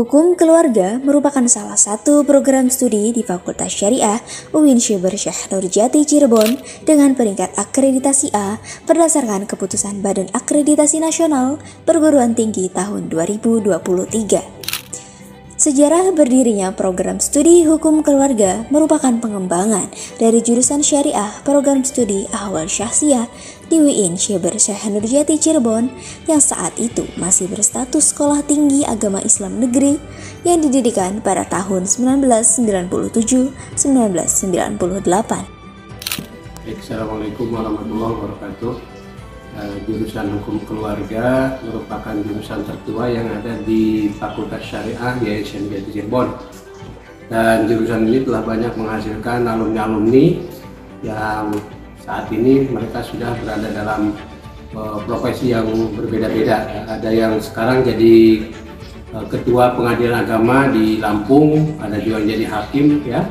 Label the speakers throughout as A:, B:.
A: Hukum Keluarga merupakan salah satu program studi di Fakultas Syariah UIN Syekh Nurjati Cirebon dengan peringkat akreditasi A berdasarkan keputusan Badan Akreditasi Nasional Perguruan Tinggi tahun 2023. Sejarah berdirinya program studi hukum keluarga merupakan pengembangan dari jurusan syariah program studi Ahwal Syahsiah di UIN Syekh Nurjati Cirebon yang saat itu masih berstatus sekolah tinggi agama Islam negeri yang didirikan pada tahun 1997-1998.
B: Assalamualaikum warahmatullahi wabarakatuh. Jurusan Hukum Keluarga merupakan jurusan tertua yang ada di Fakultas Syariah Yayasan Nurjati Cirebon. Dan jurusan ini telah banyak menghasilkan alumni-alumni yang saat ini mereka sudah berada dalam profesi yang berbeda-beda. Ada yang sekarang jadi ketua pengadilan agama di Lampung, ada juga yang jadi hakim, ya.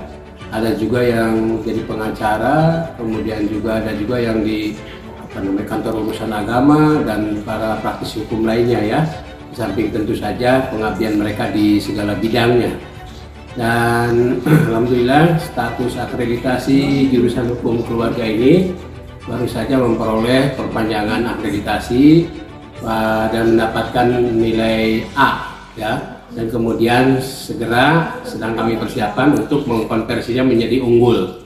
B: Ada juga yang jadi pengacara, kemudian juga ada juga yang di kantor urusan agama dan para praktisi hukum lainnya, ya. Di samping tentu saja pengabdian mereka di segala bidangnya. Dan alhamdulillah status akreditasi jurusan hukum keluarga ini baru saja memperoleh perpanjangan akreditasi dan mendapatkan nilai A, ya. Dan kemudian segera sedang kami persiapan untuk mengkonversinya menjadi unggul.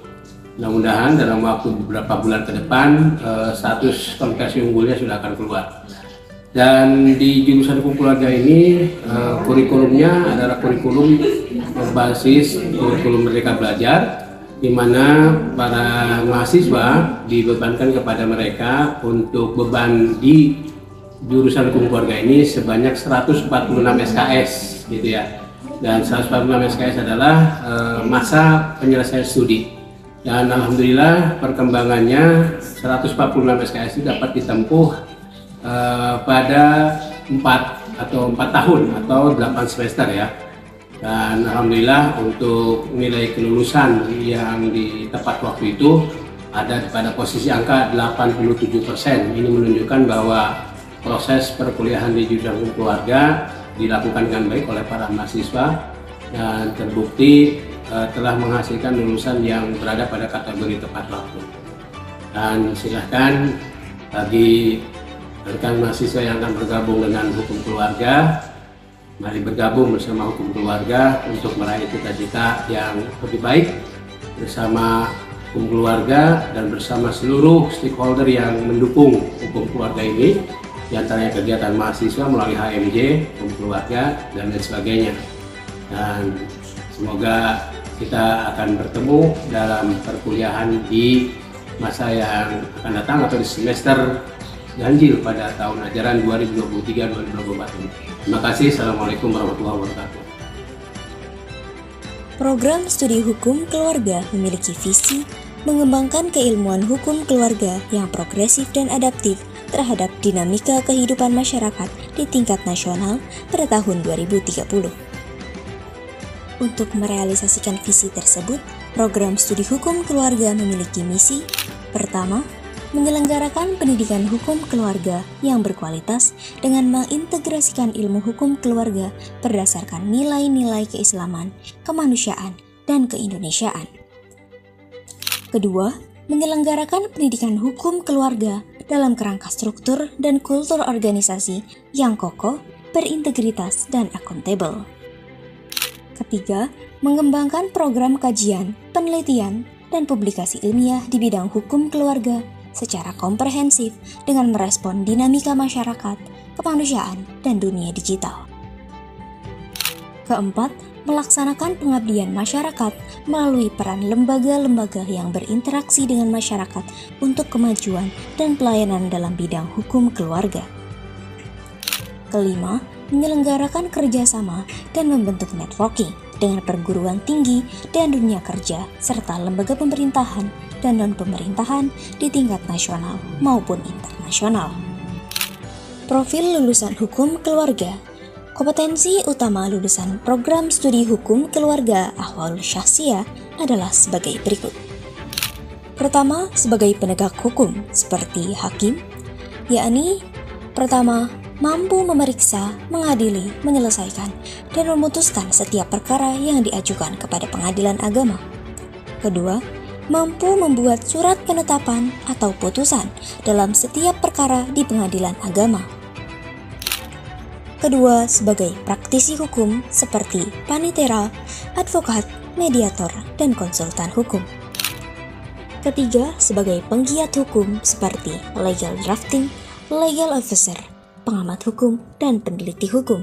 B: Mudah-mudahan dalam waktu beberapa bulan ke depan status konversi unggulnya sudah akan keluar. Dan di jurusan hukum keluarga ini kurikulumnya adalah kurikulum berbasis kurikulum Merdeka Belajar, di mana para mahasiswa dibebankan kepada mereka untuk beban di jurusan hukum keluarga ini sebanyak 146 SKS, gitu ya. Dan 146 SKS adalah masa penyelesaian studi. Dan alhamdulillah perkembangannya 146 SKS itu dapat ditempuh pada 4 tahun atau 8 semester, ya. Dan alhamdulillah untuk nilai kelulusan yang di tepat waktu itu ada pada posisi angka 87%. Ini menunjukkan bahwa proses perkuliahan di jurusan hukum keluarga dilakukan dengan baik oleh para mahasiswa dan terbukti telah menghasilkan lulusan yang berada pada kategori tepat waktu. Dan silahkan bagi rekan mahasiswa yang akan bergabung dengan hukum keluarga, mari bergabung bersama hukum keluarga untuk meraih cita-cita yang lebih baik bersama hukum keluarga dan bersama seluruh stakeholder yang mendukung hukum keluarga ini, di antaranya kegiatan mahasiswa melalui HMJ, hukum keluarga, dan lain sebagainya. Dan semoga kita akan bertemu dalam perkuliahan di masa yang akan datang atau di semester ganjil pada tahun ajaran 2023-2024 ini. Terima kasih. Assalamualaikum warahmatullahi wabarakatuh.
A: Program studi hukum keluarga memiliki visi mengembangkan keilmuan hukum keluarga yang progresif dan adaptif terhadap dinamika kehidupan masyarakat di tingkat nasional pada tahun 2030. Untuk merealisasikan visi tersebut, program studi hukum keluarga memiliki misi: pertama, menyelenggarakan pendidikan hukum keluarga yang berkualitas dengan mengintegrasikan ilmu hukum keluarga berdasarkan nilai-nilai keislaman, kemanusiaan, dan keindonesiaan. Kedua, menyelenggarakan pendidikan hukum keluarga dalam kerangka struktur dan kultur organisasi yang kokoh, berintegritas, dan akuntabel. Ketiga, mengembangkan program kajian, penelitian, dan publikasi ilmiah di bidang hukum keluarga secara komprehensif dengan merespon dinamika masyarakat, kemanusiaan, dan dunia digital. Keempat, melaksanakan pengabdian masyarakat melalui peran lembaga-lembaga yang berinteraksi dengan masyarakat untuk kemajuan dan pelayanan dalam bidang hukum keluarga. Kelima, menyelenggarakan kerjasama dan membentuk networking dengan perguruan tinggi dan dunia kerja serta lembaga pemerintahan dan non-pemerintahan di tingkat nasional maupun internasional. Profil lulusan hukum keluarga. Kompetensi utama lulusan program studi hukum keluarga Ahwal Syahsiah adalah sebagai berikut. Pertama, sebagai penegak hukum seperti hakim, yakni pertama, mampu memeriksa, mengadili, menyelesaikan, dan memutuskan setiap perkara yang diajukan kepada pengadilan agama. Kedua, mampu membuat surat penetapan atau putusan dalam setiap perkara di pengadilan agama. Kedua, sebagai praktisi hukum seperti panitera, advokat, mediator, dan konsultan hukum. Ketiga, sebagai penggiat hukum seperti legal drafting, legal officer, pengamat hukum, dan peneliti hukum.